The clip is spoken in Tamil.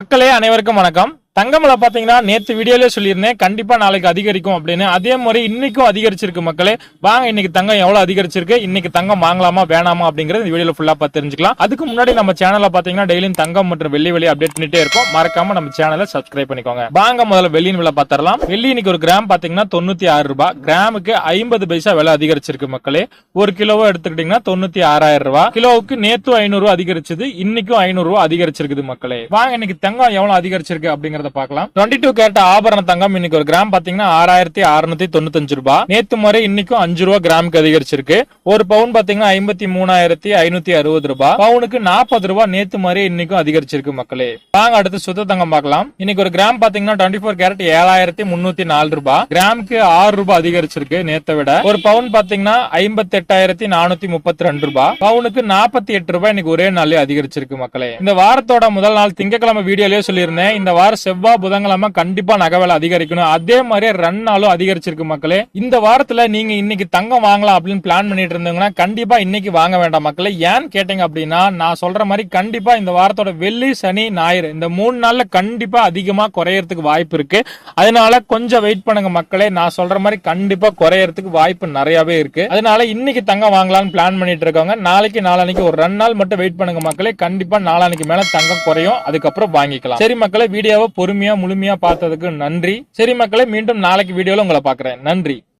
மக்களே அனைவருக்கும் வணக்கம். தங்கமலை பாத்தீங்கன்னா நேத்து வீடியோல சொல்லியிருந்தேன் கண்டிப்பா நாளைக்கு அதிகரிக்கும் அப்படின்னு. அதே மாதிரி இன்னைக்கும் அதிகரிச்சிருக்கு மக்களே. வாங்க இன்னைக்கு தங்கம் எவ்வளவு அதிகரிச்சிருக்கு, இன்னைக்கு தங்கம் வாங்கலாமா வேணாமா அப்படிங்கறது இந்த வீடியோல ஃபுல்லா பார்த்து தெரிஞ்சுக்கலாம். அதுக்கு முன்னாடி நம்ம சேனல்ல பாத்தீங்கன்னா டெய்லியும் தங்கம் மற்றும் வெள்ளி அப்டேட் பண்ணிட்டே இருக்கும். மறக்காம நம்ம சேனலை சப்ஸ்கிரைப் பண்ணிக்கோங்க. வாங்க முதல்ல வெள்ளியின் விலை பாத்திரலாம். வெள்ளி இன்னைக்கு ஒரு கிராம் பாத்தீங்கன்னா 96 ரூபாய், கிராமுக்கு 50 பைசா விலை அதிகரிச்சிருக்கு மக்களே. ஒரு கிலோவோ எடுத்துக்கிட்டீங்கன்னா 96,000 ரூபாய். கிலோவுக்கு நேத்து 500 ரூபாய் அதிகரிச்சது, இன்னைக்கும் 500 ரூபாய் அதிகரிச்சிருக்குது மக்களே. வாங்க இன்னைக்கு தங்கம் எவ்வளவு அதிகரிச்சிருக்கு அப்படிங்கறத பார்க்கலாம். 22 கேரட் ஆபரண தங்கம் இன்னைக்கு ஒரு கிராம் பாத்தீங்கன்னா 6695 ரூபாய். நேத்து முறை இன்னைக்கும் 5 ரூபாய் கிராமுக்கு அதிகரிச்சிருக்கு. ஒரு பவுன் பாத்தீங்கன்னா 53,560 ரூபாய். பவுனுக்கு 40 ரூபாய் நேத்து முறை இன்னைக்கும் அதிகரிச்சிருக்கு மக்களே. வாங்க அடுத்து சுத்த தங்கம் பார்க்கலாம். இன்னைக்கு ஒரு கிராம் பாத்தீங்கன்னா 24 கேரட் 7304 ரூபாய், கிராமுக்கு 6 ரூபாய் அதிகரிச்சிருக்கு நேத்தை விட. ஒரு பவுன் பாத்தீங்கன்னா 58,432 ரூபாய், பவுனுக்கு 48 ரூபாய் இன்னைக்கு ஒரே நாள்லயே அதிகரிச்சிருக்கு மக்களே. இந்த வாரத்தோட முதல் நாள் திங்கட்கிழமை வீடியோலயே சொல்லியிருந்தேன், இந்த வாரம் செவ்வாய் புதன்கிழமை கண்டிப்பா நகை அதிகரிக்கணும். அதே மாதிரி 2 நாளும் அதிகரிச்சிருக்கு மக்களே. இந்த வாரத்துல நீங்க இன்னைக்கு தங்கம் வாங்கலாம் அப்படின்னு பிளான் பண்ணிட்டு இருந்தீங்கன்னா கண்டிப்பா இன்னைக்கு வாங்க வேண்டாம் மக்களே. ஏன்னு கேட்டீங்க அப்படின்னா நான் சொல்ற மாதிரி கண்டிப்பா இந்த வாரத்தோட வெள்ளி சனி ஞாயிறு இந்த 3 நாள்ல கண்டிப்பா அதிகமா குறையறதுக்கு வாய்ப்பு இருக்கு. அதனால கொஞ்சம் வெயிட் பண்ணுங்க மக்களே. நான் சொல்ற மாதிரி கண்டிப்பா குறையறதுக்கு வாய்ப்பு நிறையவே இருக்கு. அதனால இன்னைக்கு தங்கம் வாங்கலாம்னு பிளான் பண்ணிட்டு இருக்கவங்க நாளைக்கு நாளானைக்கு ஒரு 2 நாள் மட்டும் வெயிட் பண்ணுங்க மக்களே. கண்டிப்பா நாளானைக்கு மேல தங்கம் குறையும், அதுக்கப்புறம் வாங்கிக்கலாம். சரி மக்களே, வீடியோவை பொறுமையா முழுமையா பார்த்ததுக்கு நன்றி. சரி மக்களே, மீண்டும் நாளைக்கு வீடியோல உங்களை பார்க்கிறேன். நன்றி.